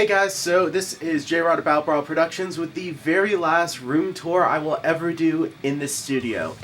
Hey guys, so this is J-Rod of Battle Brawler Productions with the very last room tour I will ever do in this studio.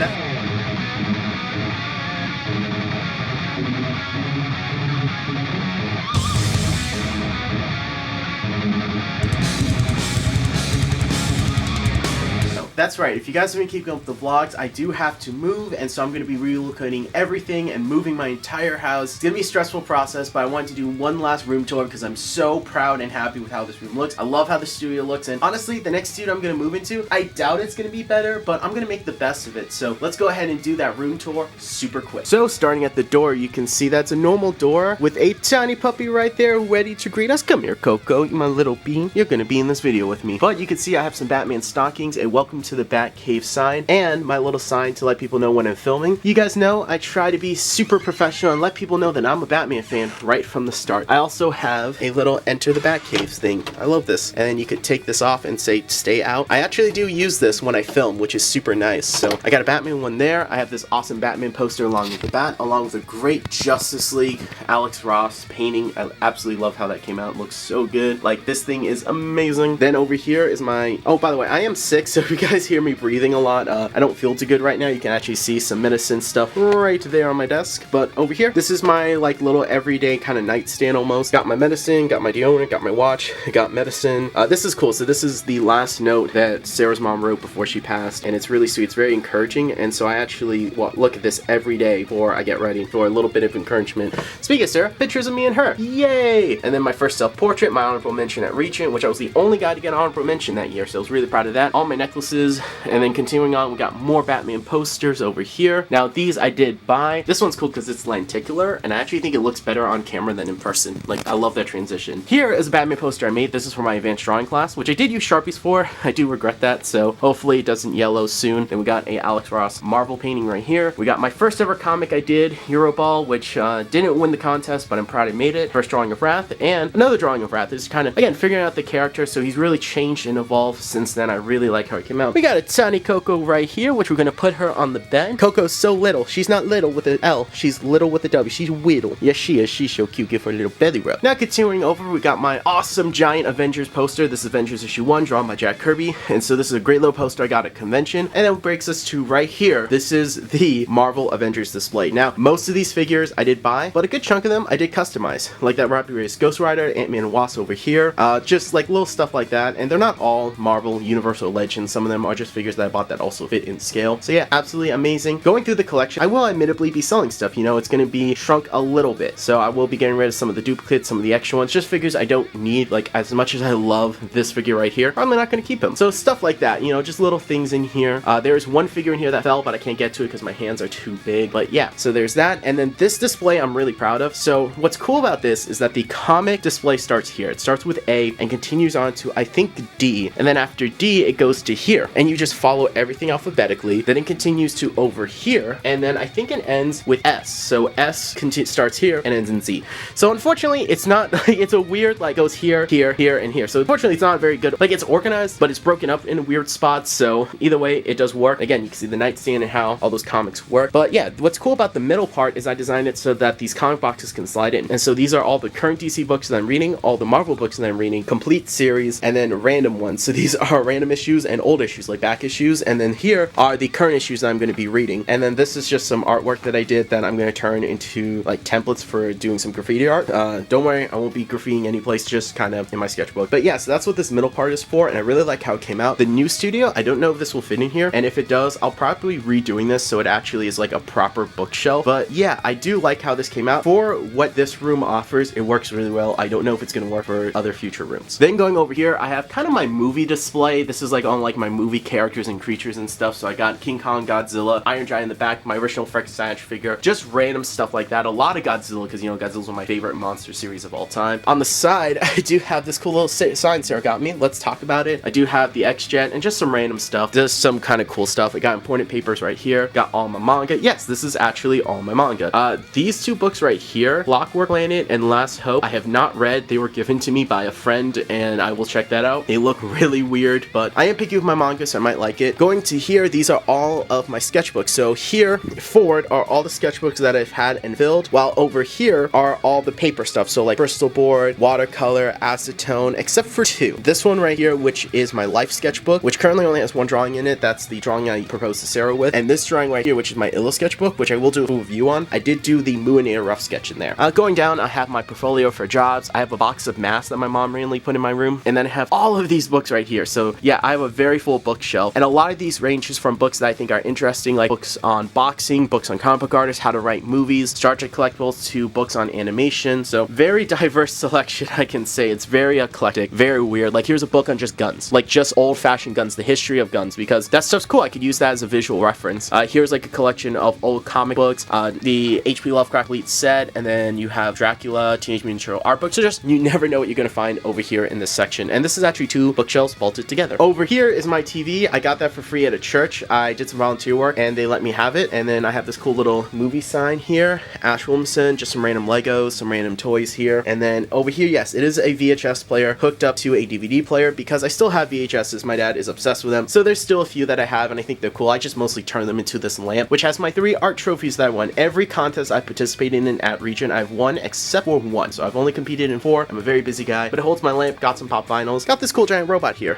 That's right, if you guys have been keeping up with the vlogs, I do have to move, and so I'm going to be relocating everything and moving my entire house. It's going to be a stressful process, but I wanted to do one last room tour because I'm so proud and happy with how this room looks. I love how the studio looks, and honestly, the next studio I'm going to move into, I doubt it's going to be better, but I'm going to make the best of it. So let's go ahead and do that room tour super quick. So starting at the door, you can see that's a normal door with a tiny puppy right there ready to greet us. Come here, Coco, my little bean. You're going to be in this video with me. But you can see I have some Batman stockings, a welcome to the Bat Cave sign, and my little sign to let people know when I'm filming. You guys know I try to be super professional and let people know that I'm a Batman fan right from the start. I also have a little enter the Bat Cave thing. I love this. And then you could take this off and say stay out. I actually do use this when I film, which is super nice. So I got a Batman one there. I have this awesome Batman poster along with the bat, along with a great Justice League Alex Ross painting. I absolutely love how that came out. It looks so good. Like, this thing is amazing. Then over here is my, oh, by the way, I am sick, so if you guys hear me breathing a lot, I don't feel too good right now. You can actually see some medicine stuff right there on my desk. But over here, this is my like little everyday kind of nightstand almost. Got my medicine, got my deodorant, got my watch, got medicine. This is cool. So this is the last note that Sarah's mom wrote before she passed, and it's really sweet. It's very encouraging, and so I actually look at this every day before I get ready for a little bit of encouragement. Speaking of Sarah, pictures of me and her. Yay! And then my first self-portrait, my honorable mention at Regent, which I was the only guy to get an honorable mention that year, so I was really proud of that. All my necklaces, and then continuing on, we got more Batman posters over here. Now these I did buy. This one's cool because it's lenticular, and I actually think it looks better on camera than in person. Like, I love that transition. Here is a Batman poster I made. This is for my advanced drawing class, which I did use Sharpies for. I do regret that, so hopefully it doesn't yellow soon. Then we got a Alex Ross Marvel painting right here. We got my first ever comic I did, Euroball, which didn't win the contest, but I'm proud I made it. First drawing of Wrath, and another drawing of Wrath is kind of, again, figuring out the character, so he's really changed and evolved since then. I really like how it came out. We got a tiny Coco right here, which we're gonna put her on the bed. Coco's so little. She's not little with an L. She's little with a W. She's whittle. Yes, she is. She's so cute. Give her a little belly rub. Now continuing over, we got my awesome giant Avengers poster. This is Avengers issue 1, drawn by Jack Kirby. And so this is a great little poster I got at convention. And then it breaks us to right here. This is the Marvel Avengers display. Now, most of these figures I did buy, but a good chunk of them I did customize. Like that Robbie Reyes Ghost Rider, Ant-Man and Wasp over here. Just like little stuff like that. And they're not all Marvel Universal Legends. Some of them are just figures that I bought that also fit in scale. So yeah, absolutely amazing. Going through the collection, I will admittedly be selling stuff. You know, it's going to be shrunk a little bit. So I will be getting rid of some of the duplicates, some of the extra ones, just figures I don't need. Like, as much as I love this figure right here, I'm not going to keep him. So stuff like that, you know, just little things in here. There's one figure in here that fell, but I can't get to it because my hands are too big. But yeah, so there's that. And then this display I'm really proud of. So what's cool about this is that the comic display starts here. It starts with A and continues on to, I think, D. And then after D, it goes to here. And you just follow everything alphabetically. Then it continues to over here. And then I think it ends with S. So S starts here and ends in Z. So unfortunately, it's not, it's a weird, like, goes here, here, here, and here. So unfortunately, it's not very good. Like, it's organized, but it's broken up in weird spots. So either way, it does work. Again, you can see the nightstand and how all those comics work. But yeah, what's cool about the middle part is I designed it so that these comic boxes can slide in. And so these are all the current DC books that I'm reading, all the Marvel books that I'm reading, complete series, and then random ones. So these are random issues and old issues, like back issues. And then here are the current issues that I'm going to be reading. And then this is just some artwork that I did that I'm going to turn into like templates for doing some graffiti art. Don't worry, I won't be graffitiing any place, just kind of in my sketchbook. But yeah, so that's what this middle part is for, and I really like how it came out. The new studio, I don't know if this will fit in here, and if it does, I'll probably be redoing this so it actually is like a proper bookshelf. But yeah, I do like how this came out. For what this room offers, it works really well. I don't know if it's going to work for other future rooms. Then going over here, I have kind of my movie display. This is like on like my movie characters and creatures and stuff. So I got King Kong, Godzilla, Iron Giant in the back, my original Frankenstein figure, just random stuff like that. A lot of Godzilla, because you know Godzilla's one of my favorite monster series of all time. On the side, I do have this cool little sign Sarah got me. Let's talk about it. I do have the X-Jet and just some random stuff. Just some kind of cool stuff. I got important papers right here. Got all my manga. Yes, this is actually all my manga. These two books right here, Clockwork Planet and Last Hope, I have not read. They were given to me by a friend, and I will check that out. They look really weird, but I am picky with my manga. manga, so I might like it. Going to here, these are all of my sketchbooks. So here forward are all the sketchbooks that I've had and filled, while over here are all the paper stuff. So like crystal board, watercolor, acetone, except for two. This one right here, which is my life sketchbook, which currently only has one drawing in it. That's the drawing I proposed to Sarah with. And this drawing right here, which is my Illo sketchbook, which I will do a review on. I did do the Muinir rough sketch in there. Going down, I have my portfolio for jobs. I have a box of masks that my mom randomly put in my room. And then I have all of these books right here. So yeah, I have a very full bookshelf. And a lot of these ranges from books that I think are interesting, like books on boxing, books on comic book artists, how to write movies, Star Trek collectibles, to books on animation. So very diverse selection, I can say. It's very eclectic, very weird. Like here's a book on just guns, like just old-fashioned guns, the history of guns, because that stuff's cool. I could use that as a visual reference. Here's like a collection of old comic books, the H.P. Lovecraft Elite set, and then you have Dracula, Teenage Mutant Ninja Turtle art books. So just, you never know what you're gonna find over here in this section. And this is actually two bookshelves bolted together. Over here is my TV. I got that for free at a church. I did some volunteer work and they let me have it. And then I have this cool little movie sign here, Ash Williamson, just some random Legos, some random toys here. And then over here, yes, it is a VHS player hooked up to a DVD player because I still have VHSs. My dad is obsessed with them. So there's still a few that I have and I think they're cool. I just mostly turn them into this lamp, which has my 3 art trophies that I won. Every contest I participated in at Region, I've won except for one. So I've only competed in 4. I'm a very busy guy, but it holds my lamp. Got some pop vinyls. Got this cool giant robot here.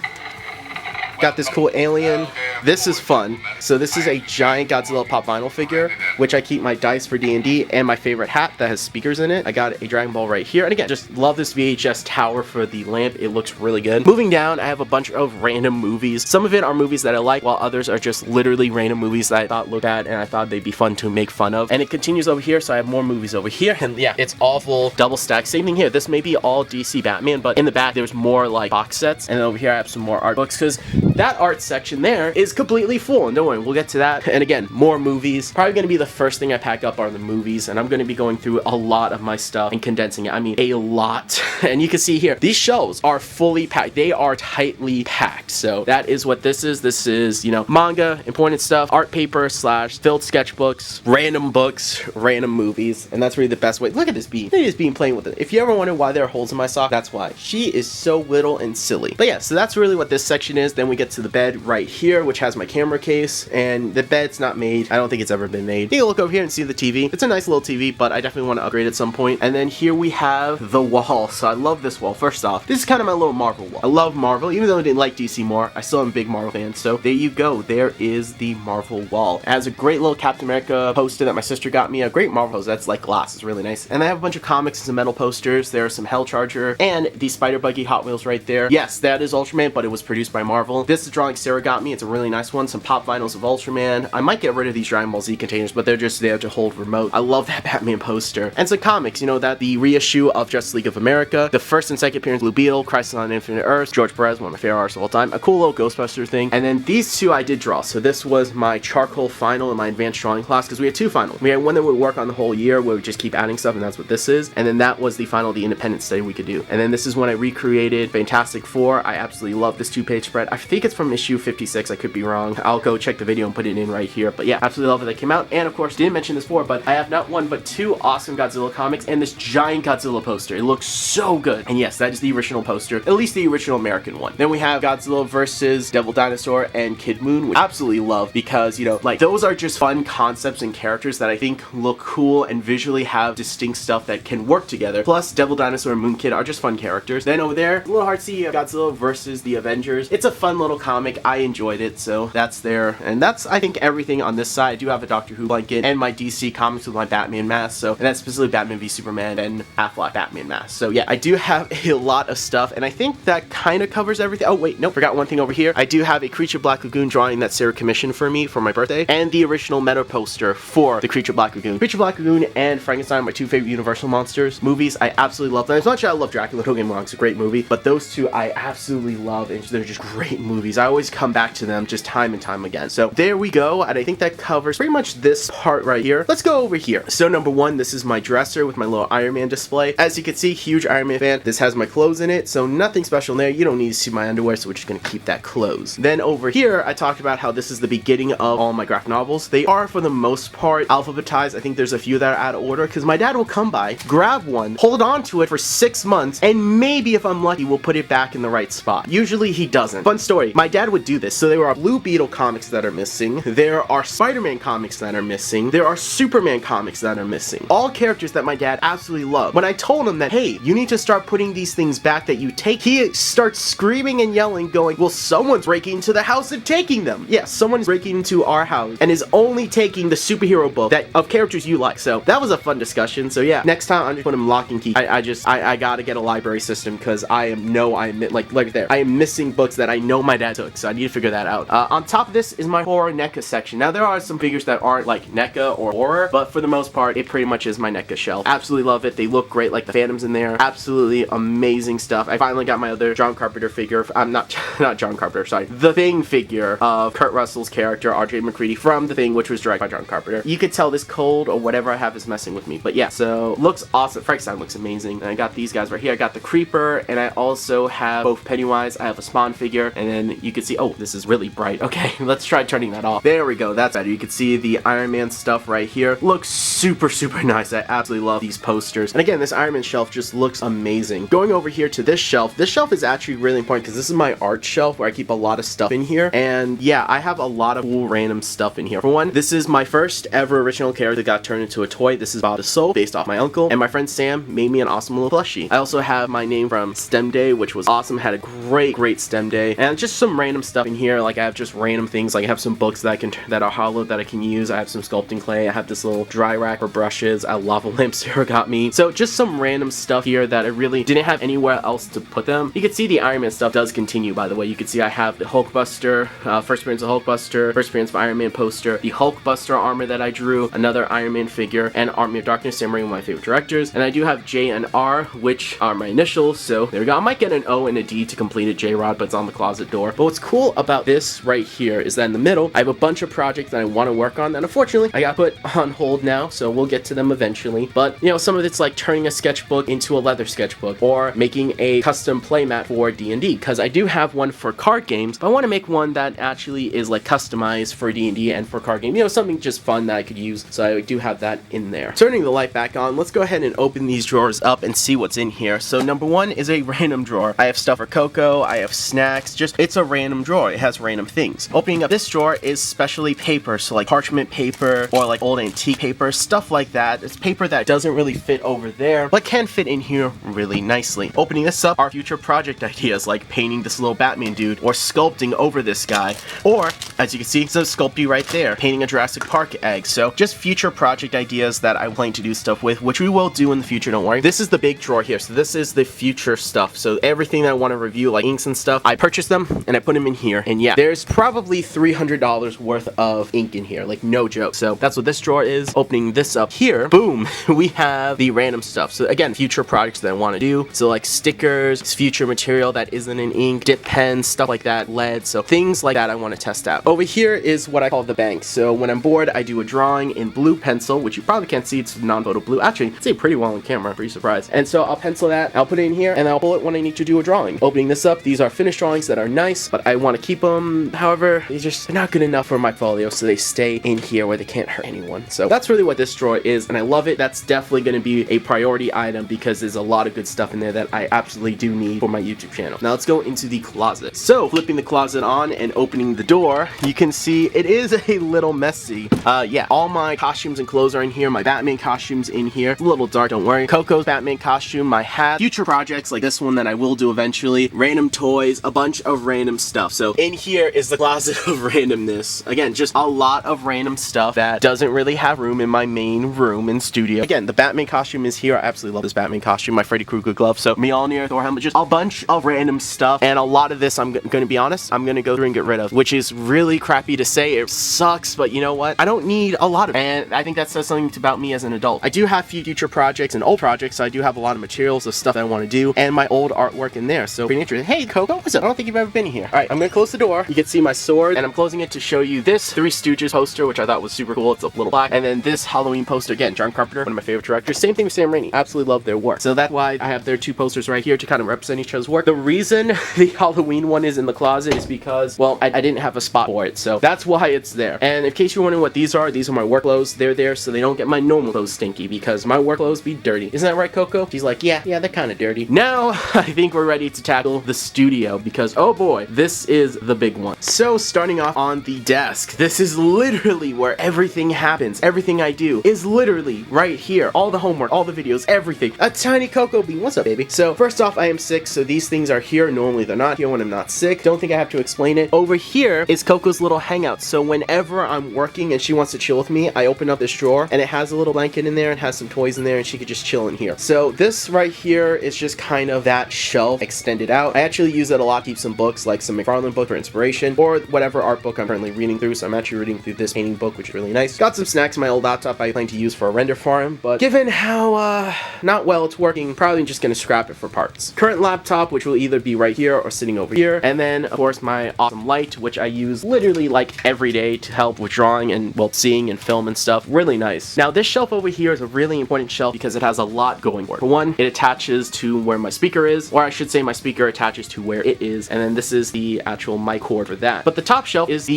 Got this cool alien. This is fun. So this is a giant Godzilla pop vinyl figure, which I keep my dice for D&D and my favorite hat that has speakers in it. I got a Dragon Ball right here. And again, just love this VHS tower for the lamp. It looks really good. Moving down, I have a bunch of random movies. Some of it are movies that I like, while others are just literally random movies that I thought looked at and I thought they'd be fun to make fun of. And it continues over here, so I have more movies over here. And yeah, it's awful double stack. Same thing here. This may be all DC Batman, but in the back, there's more like box sets. And then over here, I have some more art books because that art section there is completely full, and don't worry, we'll get to that. And again, more movies. Probably going to be the first thing I pack up are the movies, and I'm going to be going through a lot of my stuff and condensing it. I mean, a lot. And you can see here, these shelves are fully packed. They are tightly packed. So that is what this is. This is, you know, manga, important stuff, art paper / filled sketchbooks, random books, random movies, and that's really the best way. Look at this bee. Look at this bee playing with it. If you ever wonder why there are holes in my sock, that's why. She is so little and silly. But yeah, so that's really what this section is. Then we get to the bed right here, which has my camera case, and the bed's not made. I don't think it's ever been made. You can look over here and see the TV. It's a nice little TV, but I definitely want to upgrade at some point. And then here we have the wall. So I love this wall. First off, this is kind of my little Marvel wall. I love Marvel, even though I didn't like DC more. I still am a big Marvel fan. So there you go. There is the Marvel wall. It has a great little Captain America poster that my sister got me. A great Marvel poster. That's like glass. It's really nice. And I have a bunch of comics and some metal posters. There are some Hell Charger and the Spider Buggy Hot Wheels right there. Yes, that is Ultraman, but it was produced by Marvel. This is a drawing Sarah got me. It's a really nice one. Some pop vinyls of Ultraman. I might get rid of these Dragon Ball Z containers, but they're just there to hold remote. I love that Batman poster. And some comics, you know, that the reissue of Justice League of America, the first and second appearance of Blue Beetle, Crisis on Infinite Earths, George Perez, one of my favorite artists of all time, a cool little Ghostbuster thing. And then these two I did draw. So this was my charcoal final in my advanced drawing class, because we had 2 finals. We had one that would work on the whole year where we just keep adding stuff, and that's what this is. And then that was the final, the independent study we could do. And then this is when I recreated Fantastic Four. I absolutely love this 2-page spread. I think it's from issue 56. I could be wrong. I'll go check the video and put it in right here. But yeah, absolutely love that they came out. And of course, didn't mention this before, but I have not one but 2 awesome Godzilla comics and this giant Godzilla poster. It looks so good. And yes, that is the original poster, at least the original American one. Then we have Godzilla versus Devil Dinosaur and Kid Moon, which I absolutely love because, you know, like those are just fun concepts and characters that I think look cool and visually have distinct stuff that can work together. Plus, Devil Dinosaur and Moon Kid are just fun characters. Then over there, a little artsy Godzilla versus the Avengers. It's a fun little comic. I enjoyed it, so that's there. And that's, I think, everything on this side. I do have a Doctor Who blanket and my DC comics with my Batman mask, so, and that's specifically Batman v Superman and Affleck Batman mask. So yeah, I do have a lot of stuff, and I think that kind of covers everything. Oh wait, no, forgot one thing over here. I do have a Creature Black Lagoon drawing that Sarah commissioned for me for my birthday, and the original meta poster for the Creature Black Lagoon. Creature Black Lagoon and Frankenstein are my 2 favorite Universal monsters movies. I absolutely love them. As much as I love Dracula, don't get me wrong, it's a great movie, but those 2 I absolutely love, and they're just great movies. I always come back to them just time and time again. So there we go, and I think that covers pretty much this part right here. Let's go over here. So number one, this is my dresser with my little Iron Man display. As you can see, huge Iron Man fan. This has my clothes in it, so nothing special in there. You don't need to see my underwear, so we're just gonna keep that closed. Then over here, I talked about how this is the beginning of all my graphic novels. They are, for the most part, alphabetized. I think there's a few that are out of order, because my dad will come by, grab one, hold on to it for 6 months, and maybe if I'm lucky, we'll put it back in the right spot. Usually he doesn't. Fun story, my dad would do this. So there are Blue Beetle comics that are missing, there are Spider-Man comics that are missing, there are Superman comics that are missing. All characters that my dad absolutely loved. When I told him that, hey, you need to start putting these things back that you take, he starts screaming and yelling, going, well, someone's breaking into the house and taking them. Yes, someone's breaking into our house and is only taking the superhero book that of characters you like. So that was a fun discussion. So yeah, next time I'm just putting lock and key. I gotta get a library system, because I am like there. I am missing books that I know my dad took, so I need to figure that out. On top of this is my horror NECA section. Now there are some figures that aren't like NECA or horror, but for the most part, it pretty much is my NECA shelf. Absolutely love it. They look great, like the Phantoms in there. Absolutely amazing stuff. I finally got my other John Carpenter figure. I'm not John Carpenter, sorry. The Thing figure of Kurt Russell's character, R.J. McCready from The Thing, which was directed by John Carpenter. You could tell this cold or whatever I have is messing with me, but yeah, so looks awesome. Frankenstein looks amazing. And I got these guys right here. I got the Creeper, and I also have both Pennywise. I have a Spawn figure, and then you can see, oh, this is really bright. Okay, let's try turning that off. There we go, that's better. You can see the Iron Man stuff right here. Looks super nice. I absolutely love these posters. And again, this Iron Man shelf just looks amazing. Going over here to this shelf is actually really important, because this is my art shelf where I keep a lot of stuff in here. And yeah, I have a lot of cool random stuff in here. For one, this is my first ever original character that got turned into a toy. This is Bob the Soul, based off my uncle, and my friend Sam made me an awesome little plushie. I also have my name from STEM Day, which was awesome. Had a great STEM Day, and just some random stuff in here. Like I have just random things. Like I have some books that are hollow that I can use. I have some sculpting clay. I have this little dry rack for brushes. A lava lamp Sarah got me. So just some random stuff here that I really didn't have anywhere else to put them. You can see the Iron Man stuff does continue, by the way. You can see I have the HULKBUSTER, first appearance of HULKBUSTER, first appearance of Iron Man poster, the HULKBUSTER armor that I drew, another Iron Man figure, and Army of Darkness, Sam Raimi, one of my favorite directors. And I do have J and R, which are my initials, so there we go. I might get an O and a D to complete it, J-Rod, but it's on the closet door. But what's cool about this right here is that in the middle, I have a bunch of projects that I want to work on that unfortunately I got put on hold now, so we'll get to them eventually. But, you know, some of it's like turning a sketchbook into a leather sketchbook, or making a custom playmat for D&D, because I do have one for card games, but I want to make one that actually is like customized for D&D and for card game, you know, something just fun that I could use. So I do have that in there. Turning the light back on, let's go ahead and open these drawers up and see what's in here. So number one is a random drawer. I have stuff for Coco, I have snacks, just it's a random drawer. It has random things. Opening up this drawer is specially paper, so like parchment paper or like old antique paper, stuff like that. It's paper that doesn't really fit over there, but can fit in here really nicely. Opening this up are future project ideas, like painting this little Batman dude, or sculpting over this guy, or as you can see, so Sculpey right there, painting a Jurassic Park egg. So just future project ideas that I'm planning to do stuff with, which we will do in the future, don't worry. This is the big drawer here, so this is the future stuff. So everything that I want to review, like inks and stuff, I purchased them and I put them in here. And yeah, there's probably $300 worth of ink in here, like no joke. So that's what this drawer is. Opening this up here, boom, we have the random stuff. So again, future projects that I want to do. So like stickers, future material that isn't in ink, dip pens, stuff like that, lead. So things like that I want to test out. Over here is what I call the bank. So when I'm bored, I do a drawing in blue pencil, which you probably can't see, it's non-photo blue. Actually, it's pretty well on camera, I'm pretty surprised. And so I'll pencil that, I'll put it in here, and I'll pull it when I need to do a drawing. Opening this up, these are finished drawings that are nice, but I want to keep them. However, they're not good enough for my folio, so they stay in here where they can't hurt anyone. So that's really what this drawer is, and I love it. That's definitely going to be a priority item because there's a lot of good stuff in there that I absolutely do need for my YouTube channel. Now let's go into the closet. So flipping the closet on and opening the door, you can see it is a little messy. Yeah, all my costumes and clothes are in here. My Batman costume's in here. It's a little dark, don't worry. Coco's Batman costume, my hat, future projects like this one that I will do eventually, random toys, a bunch of random stuff. So in here is the closet of randomness. Again, just a lot of random stuff that doesn't really have room in my main room and studio. Again, the Batman costume is here. I absolutely love this Batman costume. My Freddy Krueger glove. So Mjolnir, Thor helmet, just a bunch of random stuff. And a lot of this, I'm going to be honest, I'm going to go through and get rid of, which is really crappy to say. It sucks, but you know what? I don't need a lot of it. And I think that says something about me as an adult. I do have future projects and old projects, so I do have a lot of materials of stuff that I want to do, and my old artwork in there. So pretty interesting. Hey, Coco, what's up? I don't think you've ever been here. All right, I'm going to close the door. You can see my sword, and I'm closing it to show you this Three Stooges poster, which I thought was super cool. It's a little black. And then this Halloween poster, again, John Carpenter, one of my favorite directors. Same thing with Sam Raimi. Absolutely love their work. So that's why I have their two posters right here to kind of represent each other's work. The reason the Halloween one is in the closet is because, well, I didn't have a spot for it. So that's why it's there. And in case you're wondering what these are my work clothes. They're there so they don't get my normal clothes stinky, because my work clothes be dirty. Isn't that right, Coco? She's like, yeah, they're kind of dirty. Now, I think we're ready to tackle the studio, because, oh boy, this is the big one. So, starting off on the desk, this is literally where everything happens. Everything I do is literally right here. All the homework, all the videos, everything. A tiny cocoa bean. What's up, baby? So, first off, I am sick, so these things are here. Normally, they're not here when I'm not sick. Don't think I have to explain it. Over here is Coco's little hangout. So, whenever I'm working and she wants to chill with me, I open up this drawer, and it has a little blanket in there and has some toys in there, and she could just chill in here. So, this right here is just kind of that shelf extended out. I actually use it a lot to keep some books, like some McFarlane book for inspiration, or whatever art book I'm currently reading through. So I'm actually reading through this painting book, which is really nice. Got some snacks in my old laptop I plan to use for a render farm, but given how not well it's working, probably just gonna scrap it for parts. Current laptop, which will either be right here or sitting over here, and then of course my awesome light, which I use literally like every day to help with drawing and, well, seeing and film and stuff. Really nice. Now this shelf over here is a really important shelf because it has a lot going for it. For one, it attaches to where my speaker is, or I should say my speaker attaches to where it is, and then this is the actual mic cord for that. But the top shelf is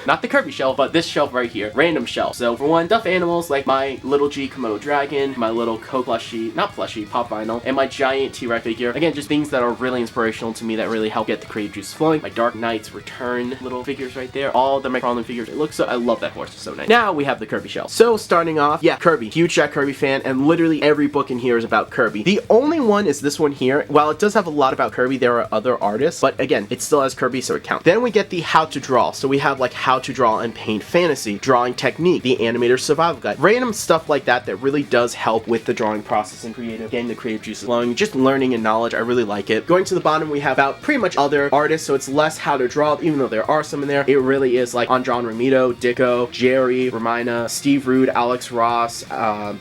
not the Kirby shelf, but this shelf right here, random shelf. So for one, stuffed animals like my little G Komodo dragon, my little Coke plushie, not plushie, pop vinyl, and my giant T-Rex figure. Again, just things that are really inspirational to me that really help get the creative juice flowing. My Dark Knight's Return little figures right there, all the McFarlane figures. It looks so, I love that horse, it's so nice. Now we have the Kirby shelf. So starting off, yeah, Kirby, huge Jack Kirby fan, and literally every book in here is about Kirby. The only one is this one here. While it does have a lot about Kirby, there are other artists, but again, it still has Kirby, so it counts. Then we get the how to draw. So we have like how to draw and paint fantasy, drawing technique, the animator survival guide, random stuff like that that really does help with the drawing process and getting the creative juices flowing, just learning and knowledge. I really like it. Going to the bottom, we have about pretty much other artists, so it's less how to draw, even though there are some in there. It really is like on John Romito, Dicko, Jerry, Romina, Steve Rude, Alex Ross,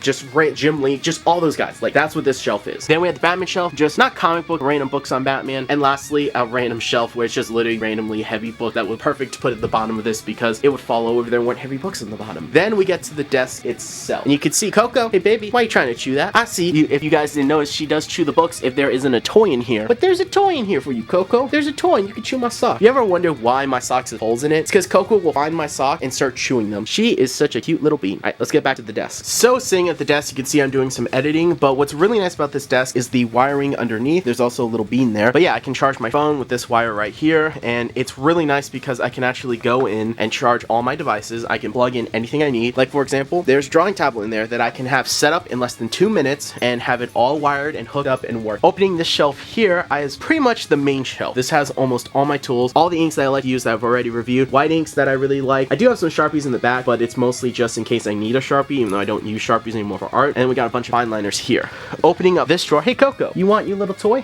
Jim Lee, just all those guys. Like, that's what this shelf is. Then we have the Batman shelf, just not comic book, random books on Batman. And lastly, a random shelf where it's just literally randomly heavy book that would perfect to put at the bottom of this because it would fall over. There weren't heavy books on the bottom. Then we get to the desk itself. And you can see Coco. Hey baby, why are you trying to chew that? I see you. If you guys didn't notice, she does chew the books if there isn't a toy in here. But there's a toy in here for you, Coco. There's a toy and you can chew my sock. You ever wonder why my socks have holes in it? It's because Coco will find my sock and start chewing them. She is such a cute little bean. Alright, let's get back to the desk. So sitting at the desk, you can see I'm doing some editing, but what's really nice about this desk is the wiring underneath. There's also a little bean there. But yeah, I can charge my phone with this wire right here, and it's really nice because I can actually go in and charge all my devices. I can plug in anything I need. Like for example, there's a drawing tablet in there that I can have set up in less than 2 minutes and have it all wired and hooked up and work. Opening this shelf here is pretty much the main shelf. This has almost all my tools, all the inks that I like to use that I've already reviewed, white inks that I really like. I do have some Sharpies in the back, but it's mostly just in case I need a Sharpie, even though I don't use Sharpies anymore for art. And we got a bunch of Fineliners here. Opening up this drawer. Hey Coco, you want your little toy?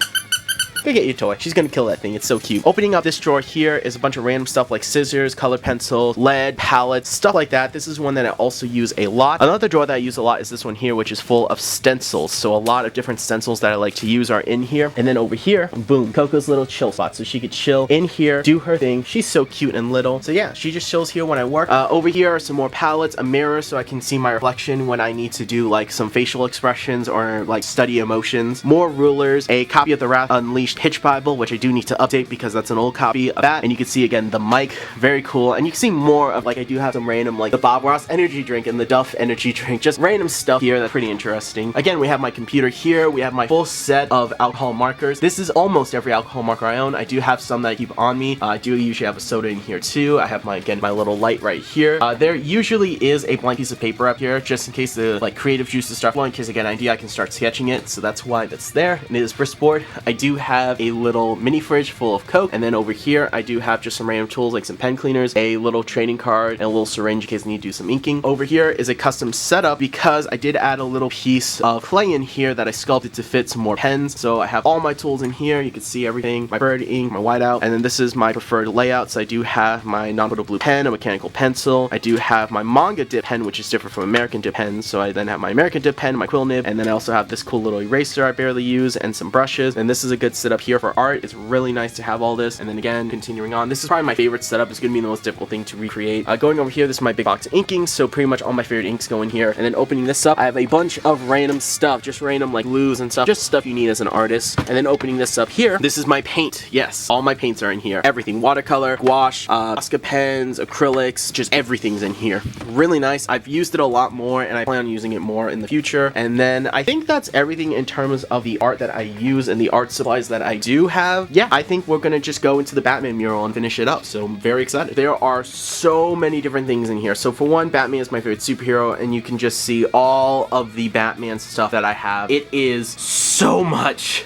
Go get your toy. She's gonna kill that thing. It's so cute. Opening up this drawer here is a bunch of random stuff like scissors, color pencils, lead, palettes, stuff like that. This is one that I also use a lot. Another drawer that I use a lot is this one here, which is full of stencils. So a lot of different stencils that I like to use are in here. And then over here, boom, Coco's little chill spot. So she could chill in here, do her thing. She's so cute and little. So yeah, she just chills here when I work. Over here are some more palettes, a mirror so I can see my reflection when I need to do like some facial expressions or like study emotions. More rulers, a copy of the Wrath Unleashed Hitch Bible, which I do need to update because that's an old copy of that. And you can see again the mic, very cool. And you can see more of like, I do have some random like the Bob Ross energy drink and the Duff energy drink, just random stuff here that's pretty interesting. Again, we have my computer here. We have my full set of alcohol markers. This is almost every alcohol marker I own. I do have some that I keep on me. I do usually have a soda in here too. I have my, again, my little light right here. There usually is a blank piece of paper up here just in case the like creative juices start flowing, in case I get an idea I can start sketching it. So that's why that's there. And it is Briskboard. I do have a little mini fridge full of Coke, and then over here I do have just some random tools like some pen cleaners, a little trading card, and a little syringe in case I need to do some inking. Over here is a custom setup because I did add a little piece of clay in here that I sculpted to fit some more pens. So I have all my tools in here. You can see everything, my bird ink, my whiteout, and then this is my preferred layouts. I do have my non-photo blue pen, a mechanical pencil. I do have my manga dip pen, which is different from American dip pens. So I then have my American dip pen, my quill nib, and then I also have this cool little eraser I barely use and some brushes. And this is a good setup it up here for art. It's really nice to have all this. And then again, continuing on, this is probably my favorite setup. It's gonna be the most difficult thing to recreate. Going over here, this is my big box of inking, so pretty much all my favorite inks go in here. And then opening this up, I have a bunch of random stuff, just random like glues and stuff, just stuff you need as an artist. And then opening this up here, this is my paint. Yes, all my paints are in here. Everything, watercolor, gouache, Posca pens, acrylics, just everything's in here. Really nice. I've used it a lot more, and I plan on using it more in the future. And then I think that's everything in terms of the art that I use and the art supplies that I do have. Yeah, I think we're gonna just go into the Batman mural and finish it up, so I'm very excited. There are so many different things in here. So for one, Batman is my favorite superhero, and you can just see all of the Batman stuff that I have. It is so much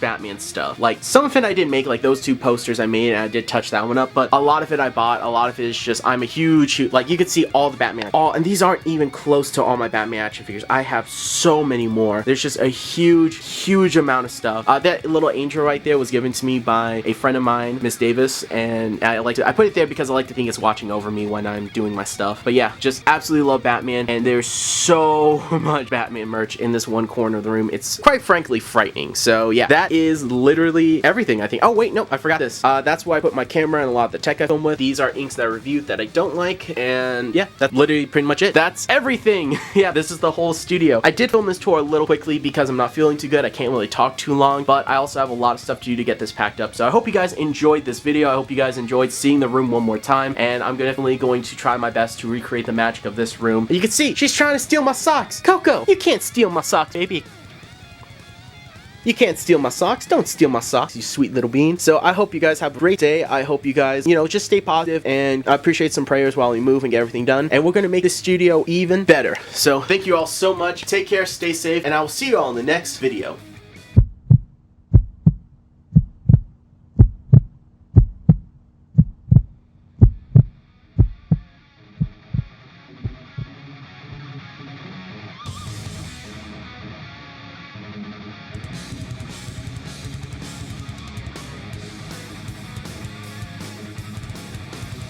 Batman stuff. Like, some of it I didn't make, like those two posters I made, and I did touch that one up, but a lot of it I bought. A lot of it is just, I'm a huge, like, you can see all the Batman, and these aren't even close to all my Batman action figures. I have so many more. There's just a huge amount of stuff. That little angel right there was given to me by a friend of mine, Miss Davis, and I put it there because I like to think it's watching over me when I'm doing my stuff. But yeah, just absolutely love Batman, and there's so much Batman merch in this one corner of the room. It's quite frankly frightening. So yeah, that is literally everything, I think. Oh wait, no, I forgot this. That's where I put my camera and a lot of the tech I film with. These are inks that I reviewed that I don't like, and yeah, that's literally pretty much it. That's everything. Yeah, this is the whole studio. I did film this tour a little quickly because I'm not feeling too good. I can't really talk too long, but I also have a lot of stuff to do to get this packed up. So I hope you guys enjoyed this video. I hope you guys enjoyed seeing the room one more time, and I'm definitely going to try my best to recreate the magic of this room. You can see, she's trying to steal my socks. Coco, you can't steal my socks, baby. You can't steal my socks. Don't steal my socks, you sweet little bean. So I hope you guys have a great day. I hope you guys, you know, just stay positive, and I appreciate some prayers while we move and get everything done. And we're going to make this studio even better. So thank you all so much. Take care, stay safe, and I will see you all in the next video.